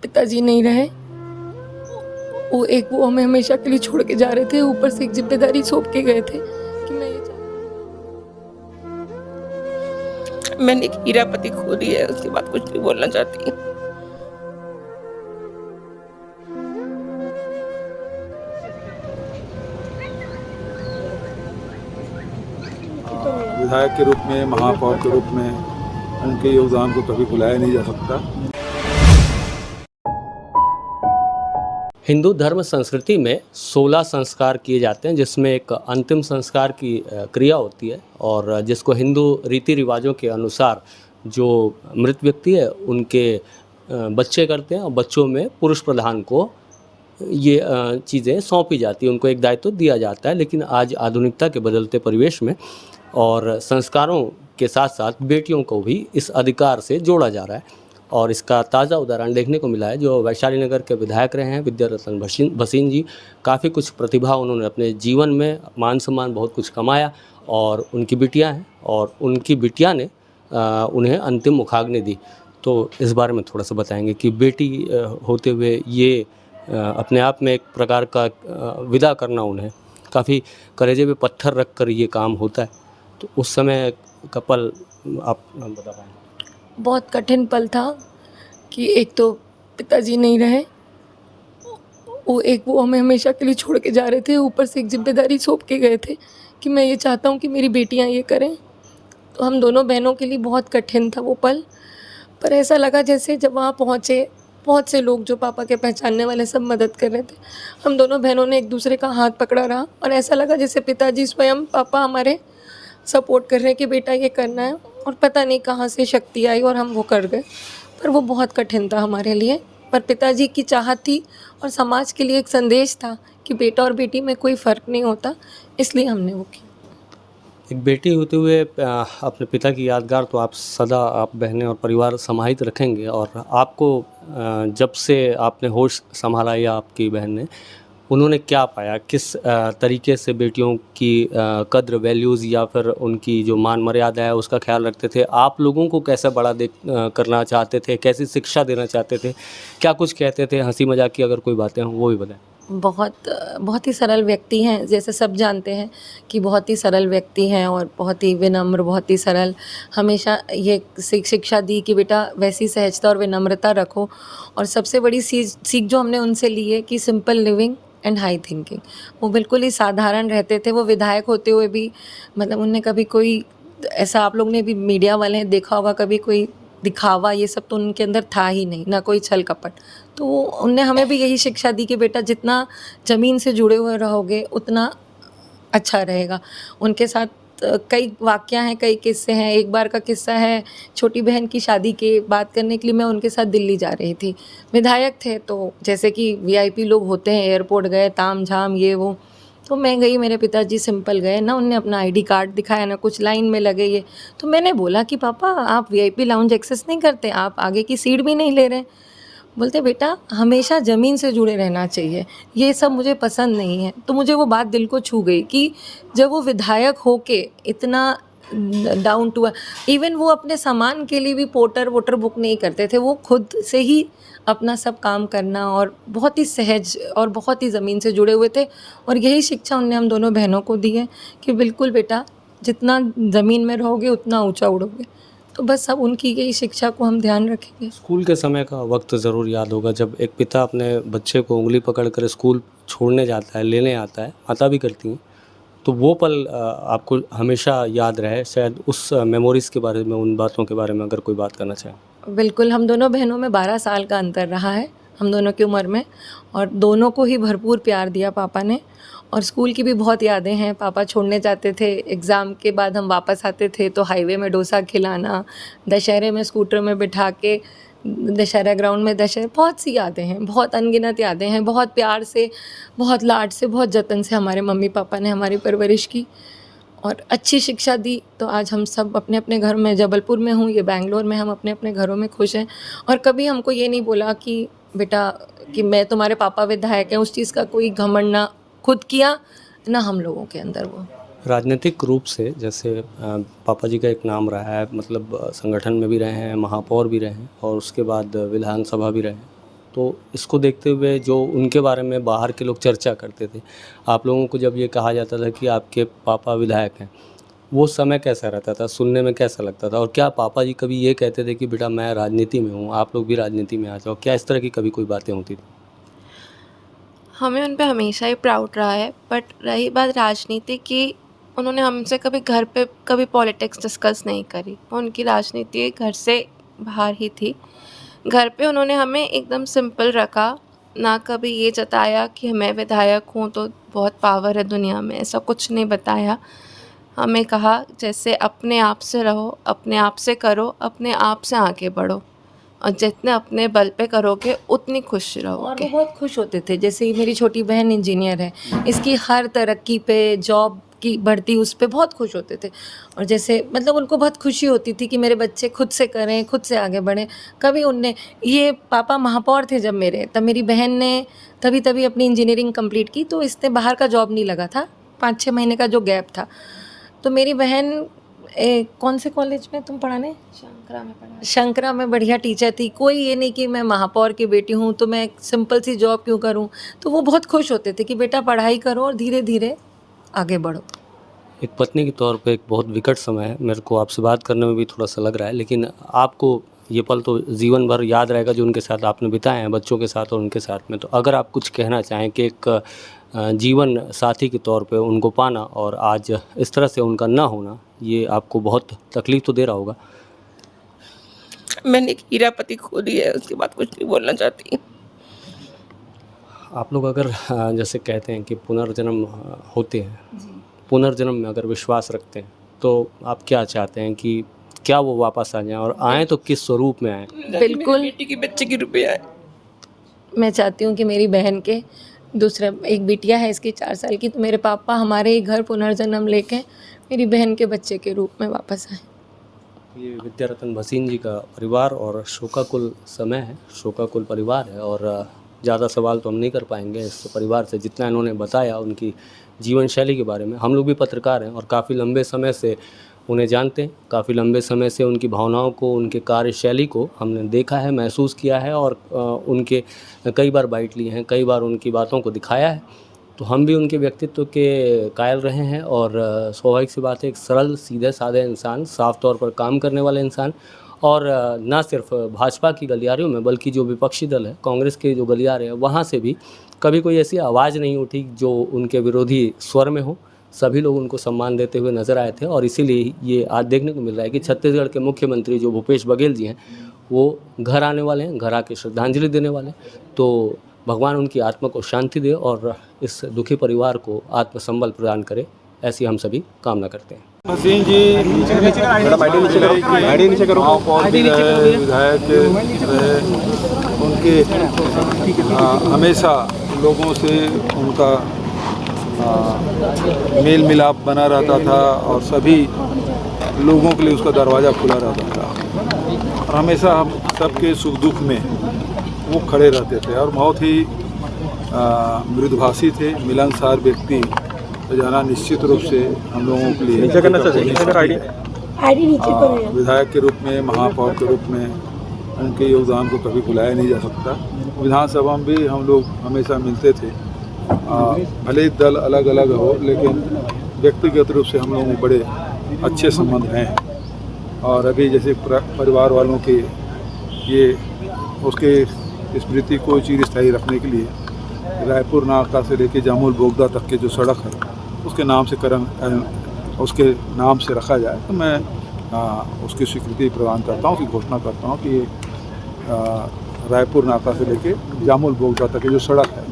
पिताजी नहीं रहे, वो हमें हमेशा के लिए छोड़ के जा रहे थे। ऊपर से एक जिम्मेदारी सौंप के गए थे कि मैं ये मैंने एक हीरा पति खो दिया है, उसके बाद कुछ नहीं बोलना चाहती। विधायक के रूप में, महापौर के रूप में उनके योगदान को कभी भुलाया नहीं जा सकता। हिंदू धर्म संस्कृति में 16 संस्कार किए जाते हैं, जिसमें एक अंतिम संस्कार की क्रिया होती है और जिसको हिंदू रीति रिवाजों के अनुसार जो मृत व्यक्ति है उनके बच्चे करते हैं और बच्चों में पुरुष प्रधान को ये चीज़ें सौंपी जाती हैं, उनको एक दायित्व दिया जाता है। लेकिन आज आधुनिकता के बदलते परिवेश में और संस्कारों के साथ साथ बेटियों को भी इस अधिकार से जोड़ा जा रहा है और इसका ताज़ा उदाहरण देखने को मिला है। जो वैशाली नगर के विधायक रहे हैं विद्या रतन भसीन जी, काफ़ी कुछ प्रतिभा उन्होंने अपने जीवन में, मान सम्मान बहुत कुछ कमाया और उनकी बिटियां हैं और उनकी बिटिया ने उन्हें अंतिम मुखाग्नि दी। तो इस बारे में थोड़ा सा बताएंगे कि बेटी होते हुए ये अपने आप में एक प्रकार का विदा करना, उन्हें काफ़ी कलेजे पे पत्थर रख कर ये काम होता है। तो उस समय का पल आप बता पाएंगे? बहुत कठिन पल था कि एक तो पिताजी नहीं रहे, वो हमें हमेशा के लिए छोड़ के जा रहे थे। ऊपर से एक जिम्मेदारी सौंप के गए थे कि मैं ये चाहता हूँ कि मेरी बेटियाँ ये करें। तो हम दोनों बहनों के लिए बहुत कठिन था वो पल। पर ऐसा लगा जैसे जब वहाँ पहुँचे, बहुत से लोग जो पापा के पहचानने वाले सब मदद कर रहे थे। हम दोनों बहनों ने एक दूसरे का हाथ पकड़ा रहा और ऐसा लगा जैसे पिताजी स्वयं पापा हमारे सपोर्ट कर रहे हैं कि बेटा ये करना है। और पता नहीं कहाँ से शक्ति आई और हम वो कर गए। पर वो बहुत कठिन था हमारे लिए। पर पिताजी की चाहत थी और समाज के लिए एक संदेश था कि बेटा और बेटी में कोई फ़र्क नहीं होता, इसलिए हमने वो किया। एक बेटी होते हुए अपने पिता की यादगार तो आप सदा, आप बहनें और परिवार समाहित रखेंगे। और आपको जब से आपने होश संभाला या आपकी बहन ने, उन्होंने क्या पाया, किस तरीके से बेटियों की कद्र, वैल्यूज़ या फिर उनकी जो मान मर्यादा है उसका ख्याल रखते थे? आप लोगों को कैसे बड़ा करना चाहते थे, कैसी शिक्षा देना चाहते थे, क्या कुछ कहते थे? हंसी मजाक की अगर कोई बातें हों वो भी बताएं। बहुत ही सरल व्यक्ति हैं, जैसे सब जानते हैं कि बहुत ही सरल व्यक्ति हैं और बहुत ही विनम्र, बहुत ही सरल। हमेशा ये शिक्षा दी कि बेटा वैसी सहजता और विनम्रता रखो। और सबसे बड़ी सीख जो हमने उनसे ली है कि simple living and high thinking. वो बिल्कुल ही साधारण रहते थे। वो विधायक होते हुए भी मतलब उनने कभी कोई ऐसा, आप लोग ने भी मीडिया वाले हैं देखा होगा, कभी कोई दिखावा ये सब तो उनके अंदर था ही नहीं, ना कोई छल कपट। तो उनने हमें भी यही शिक्षा दी कि बेटा जितना ज़मीन से जुड़े हुए रहोगे उतना अच्छा रहेगा। उनके साथ कई वाक़या हैं, कई किस्से हैं। एक बार का किस्सा है, छोटी बहन की शादी की बात करने के लिए मैं उनके साथ दिल्ली जा रही थी। विधायक थे तो जैसे कि वीआईपी लोग होते हैं, एयरपोर्ट गए, ताम-झाम ये वो। तो मैं गई, मेरे पिताजी सिंपल गए ना, उनने अपना आईडी कार्ड दिखाया ना कुछ, लाइन में लगे ये। तो मैंने बोला कि पापा आप वीआईपी लाउंज एक्सेस नहीं करते, आप आगे की सीट भी नहीं ले रहे। बोलते बेटा हमेशा ज़मीन से जुड़े रहना चाहिए, ये सब मुझे पसंद नहीं है। तो मुझे वो बात दिल को छू गई कि जब वो विधायक होके इतना डाउन टू इवन वो अपने सामान के लिए भी पोर्टर वोटर बुक नहीं करते थे। वो खुद से ही अपना सब काम करना और बहुत ही सहज और बहुत ही ज़मीन से जुड़े हुए थे। और यही शिक्षा उनने हम दोनों बहनों को दी है कि बिल्कुल बेटा जितना ज़मीन में रहोगे उतना ऊंचा उड़ोगे। तो बस अब उनकी यही शिक्षा को हम ध्यान रखेंगे। स्कूल के समय का वक्त ज़रूर याद होगा जब एक पिता अपने बच्चे को उंगली पकड़कर स्कूल छोड़ने जाता है, लेने आता है, माता भी करती हैं। तो वो पल आपको हमेशा याद रहे। शायद उस मेमोरीज़ के बारे में, उन बातों के बारे में अगर कोई बात करना चाहे। बिल्कुल, हम दोनों बहनों में 12 साल का अंतर रहा है हम दोनों की उम्र में। और दोनों को ही भरपूर प्यार दिया पापा ने। और स्कूल की भी बहुत यादें हैं। पापा छोड़ने जाते थे, एग्ज़ाम के बाद हम वापस आते थे तो हाईवे में डोसा खिलाना, दशहरे में स्कूटर में बिठा के दशहरा ग्राउंड में बहुत सी यादें हैं, बहुत अनगिनत यादें हैं। बहुत प्यार से, बहुत लाड से, बहुत जतन से हमारे मम्मी पापा ने हमारी परवरिश की और अच्छी शिक्षा दी। तो आज हम सब अपने अपने घर में, जबलपुर में हूँ, ये बैंगलोर में, हम अपने अपने घरों में खुश हैं। और कभी हमको ये नहीं बोला कि बेटा कि मैं तुम्हारे पापा विधायक हैं, उस चीज़ का कोई घमंड ना खुद किया ना हम लोगों के अंदर वो। राजनीतिक रूप से जैसे पापा जी का एक नाम रहा है, मतलब संगठन में भी रहे हैं, महापौर भी रहे हैं और उसके बाद विधानसभा भी रहे हैं। तो इसको देखते हुए जो उनके बारे में बाहर के लोग चर्चा करते थे, आप लोगों को जब ये कहा जाता था कि आपके पापा विधायक हैं, वो समय कैसा रहता था, सुनने में कैसा लगता था? और क्या पापा जी कभी ये कहते थे कि बेटा मैं राजनीति में हूँ, आप लोग भी राजनीति में आ जाओ? क्या इस तरह की कभी कोई बातें होती थी? हमें उन पे हमेशा ही प्राउड रहा है। बट रही बात राजनीति की, उन्होंने हमसे कभी घर पे कभी पॉलिटिक्स डिस्कस नहीं करी। उनकी राजनीति घर से बाहर ही थी। घर पे उन्होंने हमें एकदम सिंपल रखा, ना कभी ये जताया कि मैं विधायक हूँ तो बहुत पावर है दुनिया में, ऐसा कुछ नहीं बताया। हमें कहा जैसे अपने आप से रहो, अपने आप से करो, अपने आप से आगे बढ़ो, और जितने अपने बल पे करोगे उतनी खुश और रहोगे। वो बहुत खुश होते थे। जैसे मेरी छोटी बहन इंजीनियर है, इसकी हर तरक्की पे, जॉब की बढ़ती, उस पे बहुत खुश होते थे। और जैसे मतलब उनको बहुत खुशी होती थी कि मेरे बच्चे खुद से करें, खुद से आगे बढ़ें। कभी उनने, ये पापा महापौर थे जब मेरे, तब मेरी बहन ने तभी अपनी इंजीनियरिंग कंप्लीट की, तो इसने बाहर का जॉब नहीं लगा था, 5-6 महीने का जो गैप था। तो मेरी बहन कौन से कॉलेज में तुम पढ़ाने? शंकरा में पढ़ा। शंकरा में बढ़िया टीचर थी। कोई ये नहीं कि मैं महापौर की बेटी हूँ तो मैं सिंपल सी जॉब क्यों करूँ। तो वो बहुत खुश होते थे कि बेटा पढ़ाई करो और धीरे धीरे आगे बढ़ो। एक पत्नी के तौर पे एक बहुत विकट समय है, मेरे को आपसे बात करने में भी थोड़ा सा लग रहा है, लेकिन आपको ये पल तो जीवन भर याद रहेगा जो उनके साथ आपने बिताए हैं, बच्चों के साथ और उनके साथ में। तो अगर आप कुछ कहना चाहें कि एक जीवन साथी के तौर पे उनको पाना और आज इस तरह से उनका ना होना, ये आपको बहुत तकलीफ़ तो दे रहा होगा। मैंने एक हीरा पति खो दिया है, उसके बाद कुछ नहीं बोलना चाहती। आप लोग अगर जैसे कहते हैं कि पुनर्जन्म होते हैं, पुनर्जन्म में अगर विश्वास रखते हैं, तो आप क्या चाहते हैं कि क्या वो वापस आ जाएं, और आएँ तो किस स्वरूप में आएँ? बिल्कुल। बेटी के बच्चे के रूप में आए। मैं चाहती हूँ कि मेरी बहन के दूसरा एक बिटिया है इसकी 4 साल की, तो मेरे पापा हमारे ही घर पुनर्जन्म लेके मेरी बहन के बच्चे के रूप में वापस आए। ये विद्यारतन भसीन जी का परिवार और शोकाकुल समय है, शोकाकुल परिवार है, और ज़्यादा सवाल तो हम नहीं कर पाएंगे इस परिवार से। जितना इन्होंने बताया उनकी जीवन शैली के बारे में, हम लोग भी पत्रकार हैं और काफ़ी लंबे समय से उन्हें जानते हैं, काफ़ी लंबे समय से उनकी भावनाओं को, उनके कार्यशैली को हमने देखा है, महसूस किया है, और उनके कई बार बाइट लिए हैं, कई बार उनकी बातों को दिखाया है। तो हम भी उनके व्यक्तित्व के कायल रहे हैं, और स्वाभाविक सी बात है, एक सरल सीधे साधे इंसान, साफ तौर पर काम करने वाले इंसान, और ना सिर्फ भाजपा की गलियारियों में बल्कि जो विपक्षी दल है, कांग्रेस के जो गलियारे हैं, वहाँ से भी कभी कोई ऐसी आवाज़ नहीं उठी जो उनके विरोधी स्वर में हो। सभी लोग उनको सम्मान देते हुए नज़र आए थे, और इसीलिए ये आज देखने को मिल रहा है कि छत्तीसगढ़ के मुख्यमंत्री जो भूपेश बघेल जी हैं, वो घर आने वाले हैं, घर आके श्रद्धांजलि देने वाले हैं। तो भगवान उनकी आत्मा को शांति दे और इस दुखी परिवार को आत्मसंबल प्रदान करे, ऐसी हम सभी कामना करते हैं। भसीन जी महापौर भी रहे, विधायक रहे, उनके हमेशा लोगों से उनका मेल मिलाप बना रहता था, और सभी लोगों के लिए उसका दरवाज़ा खुला रहता था, और हमेशा हम सबके सुख दुख में वो खड़े रहते थे, और बहुत ही मृदुभाषी थे, मिलनसार व्यक्ति। तो जाना निश्चित रूप से हम लोगों के लिए विधायक के रूप में, महापौर के रूप में उनके योगदान को कभी भुलाया नहीं जा सकता। विधानसभा में भी हम लोग हमेशा मिलते थे, भले ही दल अलग अलग हो, लेकिन व्यक्तिगत रूप से हम लोगों में बड़े अच्छे संबंध हैं। और अभी जैसे परिवार वालों के ये उसके स्मृति को चिरस्थायी रखने के लिए रायपुर नाका से लेके जामुल बोगदा तक के जो सड़क है उसके नाम से रखा जाए, तो मैं उसकी स्वीकृति प्रदान करता हूँ, उसकी घोषणा करता हूँ कि रायपुर नाका से लेके जामुल बोगदा तक की जो सड़क है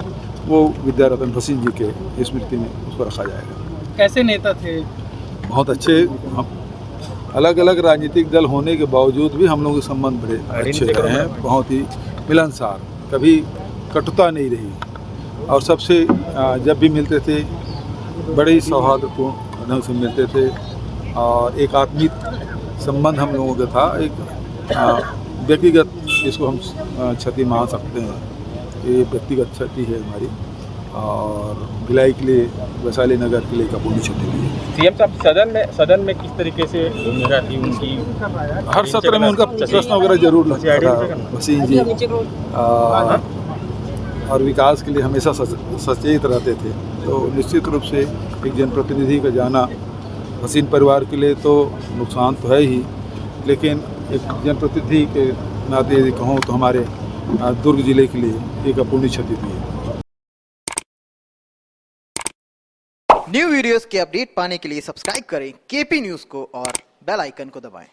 वो विद्यारतन भसीन जी के स्मृति में उसको रखा जाएगा। कैसे नेता थे? बहुत अच्छे। हम अलग अलग राजनीतिक दल होने के बावजूद भी हम लोगों के संबंध बड़े अच्छे रहे हैं, बहुत ही मिलनसार, कभी कटुता नहीं रही, और सबसे जब भी मिलते थे बड़े ही सौहार्दपूर्ण ढंग से मिलते थे, और एक आत्मीय संबंध हम लोगों का था। एक व्यक्तिगत इसको हम क्षति मान सकते हैं, ये व्यक्तिगत क्षति है हमारी, और भिलाई के लिए, वैशाली नगर के लिए कपूरी क्षति भी है। सीएम साहब सदन में किस तरीके से भूमिका थी उनकी? हर सत्र में उनका प्रश्न वगैरह जरूर लगता था। भसीन जी और विकास के लिए हमेशा सचेत रहते थे। तो निश्चित रूप से एक जनप्रतिनिधि का जाना हसीन परिवार के लिए तो नुकसान तो है ही, लेकिन एक जनप्रतिनिधि के नाते यदि कहूँ तो हमारे दुर्ग जिले के लिए एक अपूर्णीय क्षति भी है। न्यू वीडियोस के अपडेट पाने के लिए सब्सक्राइब करें केपी न्यूज़ को और बेल आइकन को दबाएं।